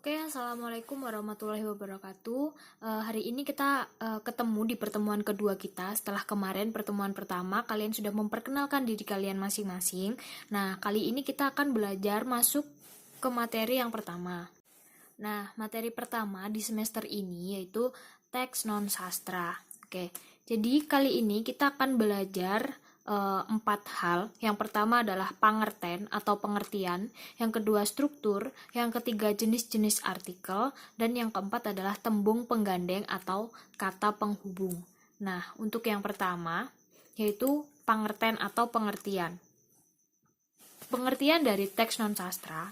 Oke, Assalamualaikum warahmatullahi wabarakatuh. Hari ini kita ketemu di pertemuan kedua kita. Setelah kemarin pertemuan pertama, kalian sudah memperkenalkan diri kalian masing-masing. Nah, kali ini kita akan belajar masuk ke materi yang pertama. Nah, materi pertama di semester ini yaitu teks non-sastra. Oke, jadi kali ini kita akan belajar 4 hal. Yang pertama adalah pangerten atau pengertian, yang kedua struktur, yang ketiga jenis-jenis artikel, dan yang keempat adalah tembung penggandeng atau kata penghubung. Nah, untuk yang pertama yaitu pangerten atau pengertian. Pengertian dari teks non-sastra.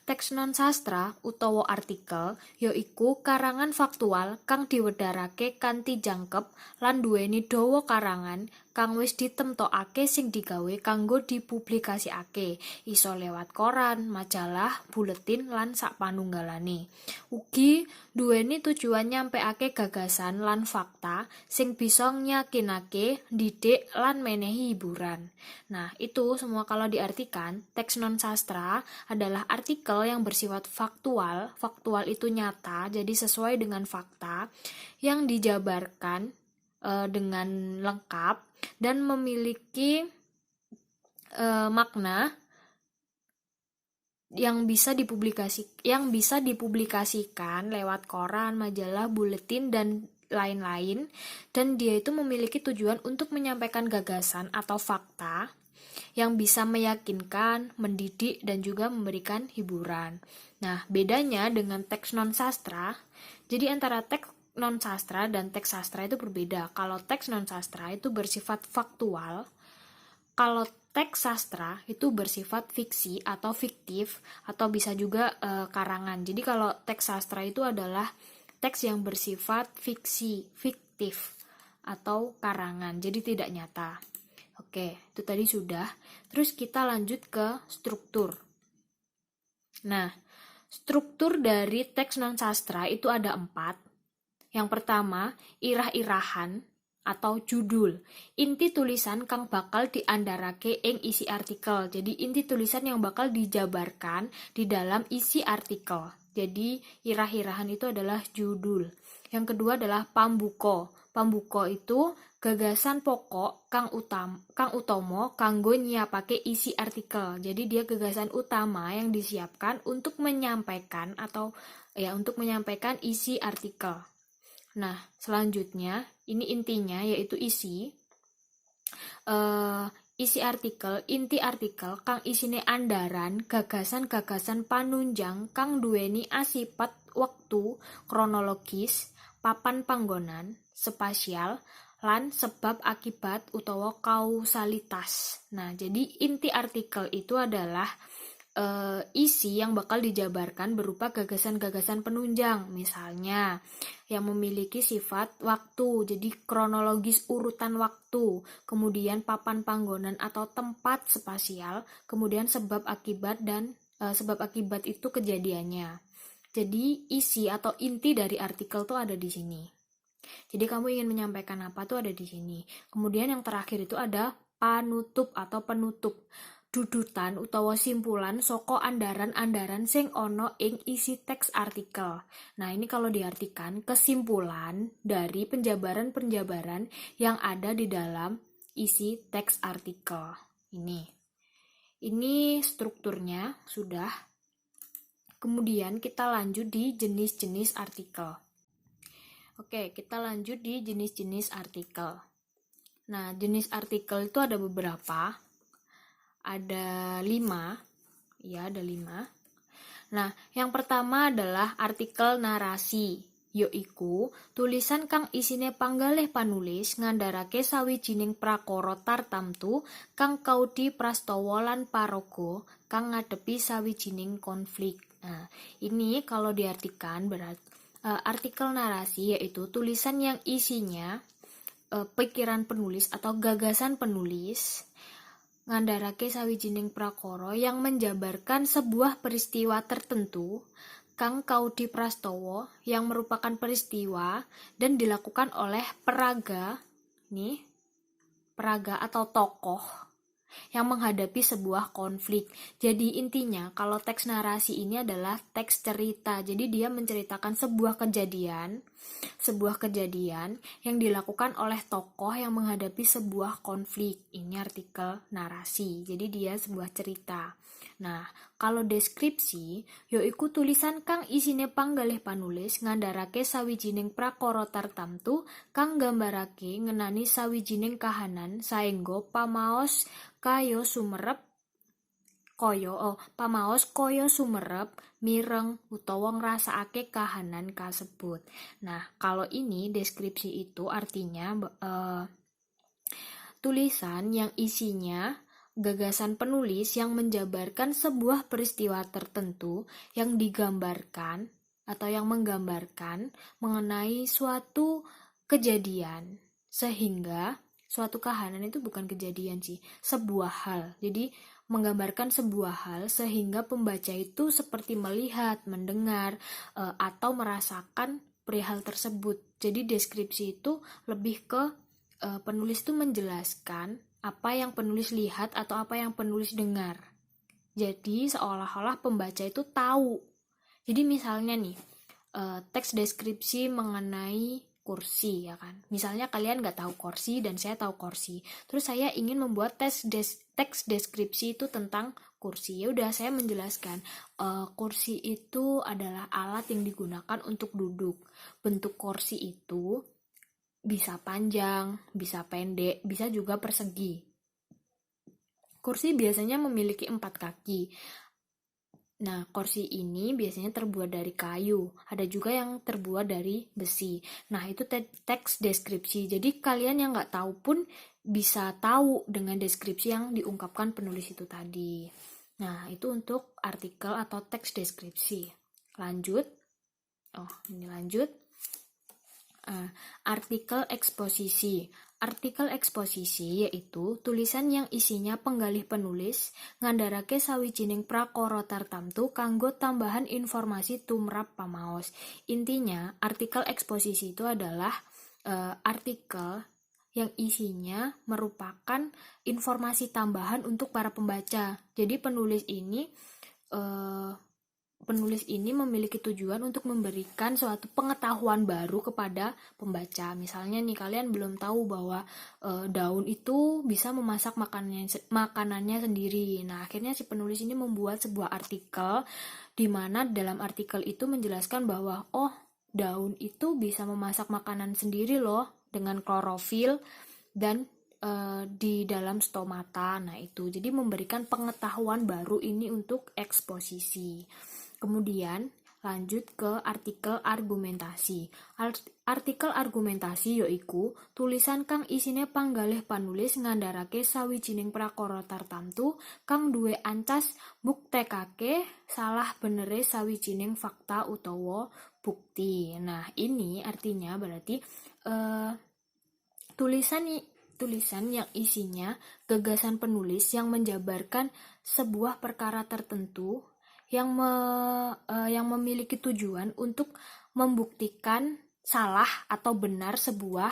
Teks non-sastra utawa artikel yaiku karangan faktual kang diwedharake kanthi jangkep lan duweni dawa karangan kang wis ditemtokake sing digawe kanggo dipublikasikake, iso lewat koran, majalah, buletin lan sapanunggalane. Ugi duweni tujuan nyampeake gagasan lan fakta sing bisa nyakinake, didik lan menehi hiburan. Nah, itu semua kalau diartikan, teks non-sastra adalah artikel yang bersifat faktual. Faktual itu nyata, jadi sesuai dengan fakta yang dijabarkan dengan lengkap dan memiliki makna yang bisa dipublikasikan lewat koran, majalah, buletin dan lain-lain, dan dia itu memiliki tujuan untuk menyampaikan gagasan atau fakta yang bisa meyakinkan, mendidik, dan juga memberikan hiburan. Nah, bedanya dengan teks non-sastra, jadi antara teks non-sastra dan teks sastra itu berbeda. Kalau teks non-sastra itu bersifat faktual, kalau teks sastra itu bersifat fiksi atau fiktif, atau bisa juga karangan. Jadi kalau teks sastra itu adalah teks yang bersifat fiksi, fiktif, atau karangan, jadi tidak nyata. Oke, itu tadi sudah. Terus kita lanjut ke struktur. Nah, struktur dari teks non-sastra itu ada 4. Yang pertama, irah-irahan atau judul. Inti tulisan kang bakal diandharake ing isi artikel. Jadi inti tulisan yang bakal dijabarkan di dalam isi artikel. Jadi irah-irahan itu adalah judul. Yang kedua adalah pambuka. Pambuka itu gagasan pokok kang utama kanggo nyiapake isi artikel. Jadi dia gagasan utama yang disiapkan untuk menyampaikan menyampaikan isi artikel. Nah, selanjutnya ini intinya yaitu isi artikel, inti artikel kang isine andharan, gagasan-gagasan panunjang kang duweni asipat wektu, kronologis, papan panggonan, spasial, lan sebab akibat utawa kausalitas. Nah, jadi inti artikel itu adalah isi yang bakal dijabarkan berupa gagasan-gagasan penunjang, misalnya yang memiliki sifat waktu, jadi kronologis urutan waktu, kemudian papan panggonan atau tempat spasial, kemudian sebab akibat dan sebab akibat itu kejadiannya. Jadi isi atau inti dari artikel tuh ada di sini. Jadi kamu ingin menyampaikan apa tuh ada di sini. Kemudian yang terakhir itu ada panutup atau penutup. Dudutan utawa simpulan saka andharan-andharan sing ana ing isi teks artikel. Nah, ini kalau diartikan kesimpulan dari penjabaran-penjabaran yang ada di dalam isi teks artikel. Ini strukturnya sudah. Kemudian kita lanjut di jenis-jenis artikel. Oke, kita lanjut di jenis-jenis artikel. Nah, jenis artikel itu ada beberapa. Ada 5. Ya, ada 5. Nah, yang pertama adalah artikel narasi, yaiku tulisan kang isine panggalih panulis ngandharake sawijining prakara tartamtu kang kaudi prastawa lan paraga kang ngadepi sawijining konflik. Nah, ini kalau diartikan berarti artikel narasi yaitu tulisan yang isinya pikiran penulis atau gagasan penulis ngandharake sawijining prakara yang menjabarkan sebuah peristiwa tertentu kang kaudi prastawa yang merupakan peristiwa dan dilakukan oleh peraga atau tokoh yang menghadapi sebuah konflik. Jadi intinya kalau teks narasi ini adalah teks cerita. Jadi dia menceritakan sebuah kejadian yang dilakukan oleh tokoh yang menghadapi sebuah konflik. Ini artikel narasi. Jadi dia sebuah cerita. Nah, kalau deskripsi, yaiku tulisan kang isine panggalih panulis ngandharake sawijining prakara tartamtu kang nggambarake ngenani sawijining kahanan saengga pamaos kaya sumerep mireng utawa ngrasakake kahanan kasebut. Nah, kalau ini deskripsi itu artinya tulisan yang isinya gagasan penulis yang menjabarkan sebuah peristiwa tertentu yang digambarkan atau yang menggambarkan mengenai suatu kejadian, sehingga suatu kahanan itu bukan kejadian sih, sebuah hal. Jadi menggambarkan sebuah hal sehingga pembaca itu seperti melihat, mendengar, atau merasakan perihal tersebut. Jadi deskripsi itu lebih ke penulis itu menjelaskan apa yang penulis lihat atau apa yang penulis dengar. Jadi seolah-olah pembaca itu tahu. Jadi misalnya nih, teks deskripsi mengenai kursi ya kan. Misalnya kalian nggak tahu kursi dan saya tahu kursi. Terus saya ingin membuat teks deskripsi itu tentang kursi. Ya udah saya menjelaskan kursi itu adalah alat yang digunakan untuk duduk. Bentuk kursi itu bisa panjang, bisa pendek, bisa juga persegi. Kursi biasanya memiliki 4 kaki. Nah, kursi ini biasanya terbuat dari kayu. Ada juga yang terbuat dari besi. Nah, itu teks deskripsi. Jadi, kalian yang nggak tahu pun bisa tahu dengan deskripsi yang diungkapkan penulis itu tadi. Nah, itu untuk artikel atau teks deskripsi. Lanjut. Artikel eksposisi. Artikel eksposisi yaitu tulisan yang isinya penggalih penulis ngandharake sawijining prakara tartamtu kanggo tambahan informasi tumrap pamaos. Intinya, artikel eksposisi itu adalah artikel yang isinya merupakan informasi tambahan untuk para pembaca. Jadi penulis ini memiliki tujuan untuk memberikan suatu pengetahuan baru kepada pembaca. Misalnya nih, kalian belum tahu bahwa daun itu bisa memasak makanannya sendiri. Nah, akhirnya si penulis ini membuat sebuah artikel di mana dalam artikel itu menjelaskan bahwa daun itu bisa memasak makanan sendiri loh dengan klorofil dan di dalam stomata. Nah, itu jadi memberikan pengetahuan baru ini untuk eksposisi. Kemudian lanjut ke artikel argumentasi. Artikel argumentasi yaiku tulisan kang isine panggalih panulis ngandharake sawijining prakara tartamtu kang duwe ancas mbuktekake salah benere sawijining fakta utawa bukti. Nah, ini artinya berarti tulisan yang isinya gagasan penulis yang menjabarkan sebuah perkara tertentu yang memiliki tujuan untuk membuktikan salah atau benar sebuah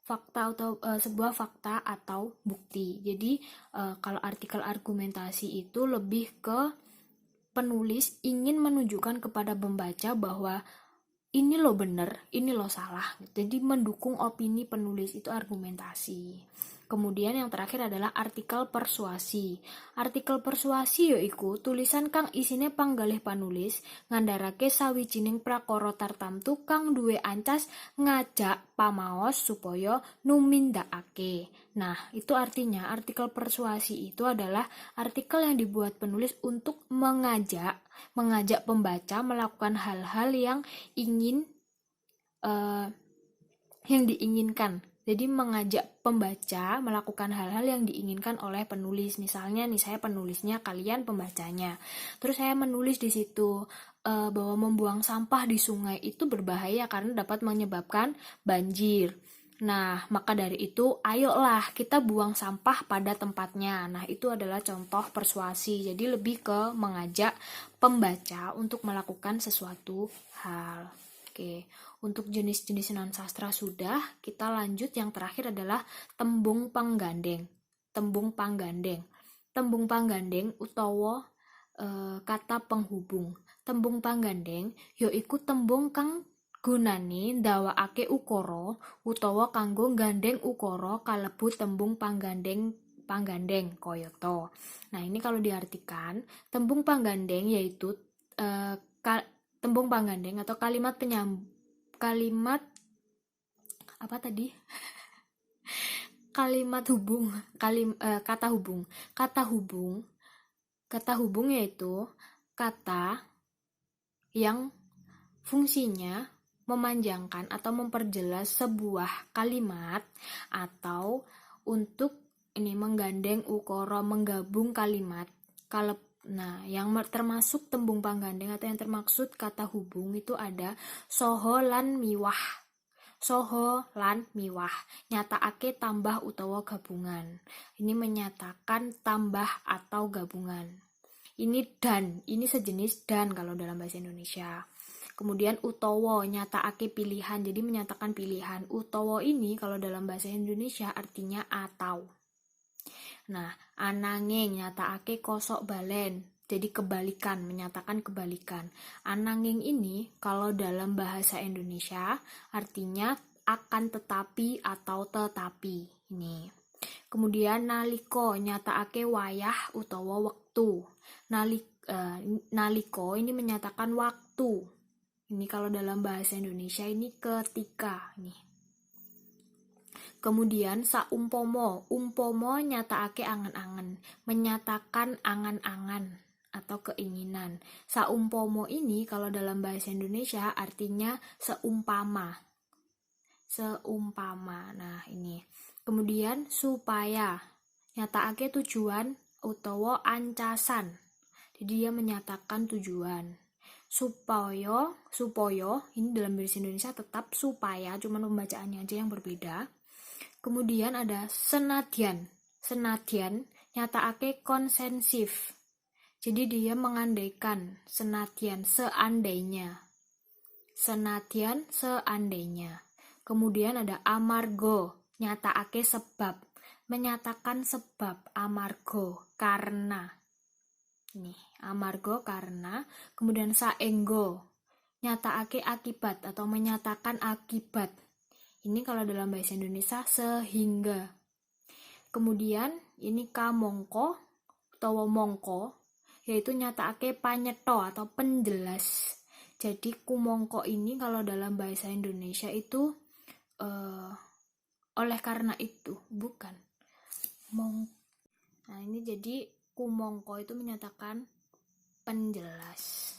fakta atau bukti. Jadi kalau artikel argumentasi itu lebih ke penulis ingin menunjukkan kepada pembaca bahwa ini lo benar, ini lo salah. Jadi mendukung opini penulis itu argumentasi. Kemudian yang terakhir adalah artikel persuasi. Artikel persuasi yaiku tulisan kang isine panggalih panulis ngandharake sawijining prakara tartamtu kang duwe ancas ngajak pamaos supaya numindakake. Nah, itu artinya artikel persuasi itu adalah artikel yang dibuat penulis untuk mengajak pembaca melakukan hal-hal yang diinginkan. Jadi mengajak pembaca melakukan hal-hal yang diinginkan oleh penulis. Misalnya nih, saya penulisnya, kalian pembacanya. Terus saya menulis di situ bahwa membuang sampah di sungai itu berbahaya karena dapat menyebabkan banjir. Nah, maka dari itu ayolah kita buang sampah pada tempatnya. Nah, itu adalah contoh persuasi. Jadi lebih ke mengajak pembaca untuk melakukan sesuatu hal. Oke, untuk jenis-jenis non-sastra sudah, kita lanjut yang terakhir adalah tembung penggandeng. tembung panggandeng. Tembung panggandeng utawa kata penghubung. Tembung panggandeng yaiku tembung kang gunane ndawakake ukara utawa kanggo gandeng ukara kalebu tembung panggandeng kayata. Nah, ini kalau diartikan, tembung panggandeng yaitu tembung panggandeng atau kalimat apa tadi? Kalimat hubung, kata hubung. Kata hubung yaitu kata yang fungsinya memanjangkan atau memperjelas sebuah kalimat atau untuk ini menggandeng ukara menggabung kalimat. Nah, yang termasuk tembung panggandeng atau yang termaksud kata hubung itu ada soho lan miwah. Soho lan miwah nyatakake tambah utawa gabungan. Ini menyatakan tambah atau gabungan. Ini dan, ini sejenis dan kalau dalam bahasa Indonesia. Kemudian utawa nyatakake pilihan, jadi menyatakan pilihan. Utawa ini kalau dalam bahasa Indonesia artinya atau. Nah, ananging nyatakake kosok balen, jadi kebalikan, menyatakan kebalikan. Ananging ini kalau dalam bahasa Indonesia artinya akan tetapi atau tetapi. Ini. Kemudian naliko nyatakake wayah utawa wektu. Naliko ini menyatakan waktu. Ini kalau dalam bahasa Indonesia ini ketika. Ini. Kemudian saumpomo, umpomo nyatakake angan-angan, menyatakan angan-angan atau keinginan. Saumpomo ini kalau dalam bahasa Indonesia artinya seumpama. Seumpama. Nah, ini. Kemudian supaya nyatakake tujuan utawa ancasan. Jadi dia menyatakan tujuan. Supaya ini dalam bahasa Indonesia tetap supaya, cuman pembacaannya aja yang berbeda. Kemudian ada senadyan. Senadyan nyatakake konsensif. Jadi dia mengandaikan senadyan seandainya. Senadyan seandainya. Kemudian ada amargo nyatakake sebab. Menyatakan sebab amargo karena. Nih, amargo karena. Kemudian saenggo nyatakake akibat atau menyatakan akibat. Ini kalau dalam bahasa Indonesia sehingga. Kemudian ini kamongko utawa mongko yaitu nyatakake panyetho atau penjelas. Jadi kumongko ini kalau dalam bahasa Indonesia itu oleh karena itu, bukan. Nah, ini jadi kumongko itu menyatakan penjelas.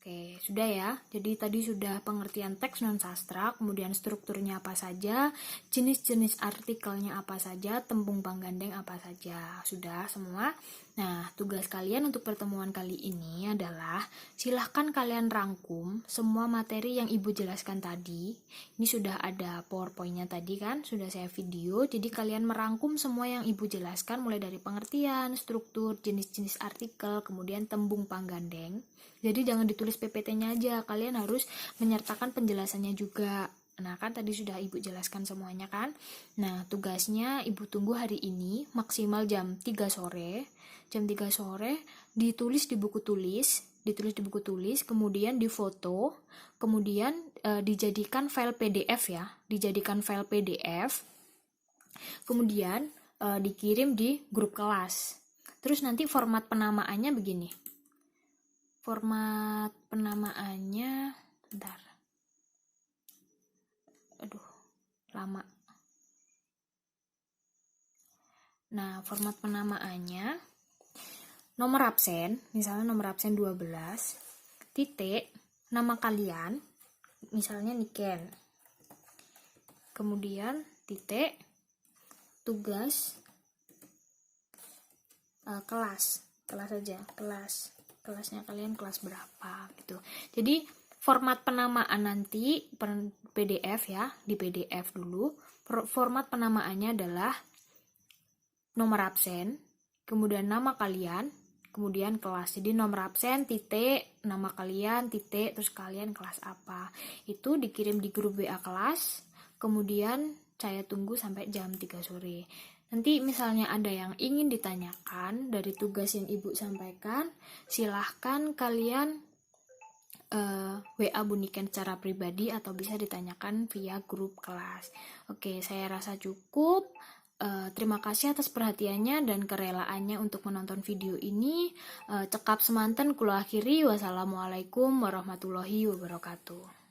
Oke, sudah ya. Jadi tadi sudah pengertian teks non sastra, kemudian strukturnya apa saja, jenis-jenis artikelnya apa saja, tembung panggandeng apa saja. Sudah semua. Nah, tugas kalian untuk pertemuan kali ini adalah silahkan kalian rangkum semua materi yang Ibu jelaskan tadi. Ini sudah ada PowerPoint-nya tadi kan, sudah saya video. Jadi kalian merangkum semua yang Ibu jelaskan mulai dari pengertian, struktur, jenis-jenis artikel, kemudian tembung panggandeng. Jadi jangan ditulis PPT-nya aja, kalian harus menyertakan penjelasannya juga. Nah, kan tadi sudah Ibu jelaskan semuanya kan. Nah, tugasnya Ibu tunggu hari ini maksimal jam 3 sore. Jam 3 sore ditulis di buku tulis, kemudian difoto, kemudian dijadikan file PDF ya, kemudian dikirim di grup kelas. Terus nanti format penamaannya begini. Format penamaannya, bentar. Aduh, lama. Nah, format penamaannya, nomor absen, misalnya nomor absen 12, titik, nama kalian, misalnya Niken. Kemudian, titik, tugas, kelas aja, kelasnya kalian kelas berapa gitu. Jadi format penamaan nanti PDF ya, di PDF dulu. Format penamaannya adalah nomor absen, kemudian nama kalian, kemudian kelas. Jadi nomor absen titik, nama kalian titik, terus kalian kelas apa. Itu dikirim di grup WA kelas, kemudian saya tunggu sampai jam 3 sore. Nanti misalnya ada yang ingin ditanyakan dari tugas yang Ibu sampaikan, silahkan kalian WA Buniken secara pribadi atau bisa ditanyakan via grup kelas. Oke, saya rasa cukup. Terima kasih atas perhatiannya dan kerelaannya untuk menonton video ini. Cekap semanten kula akhiri. Wassalamualaikum warahmatullahi wabarakatuh.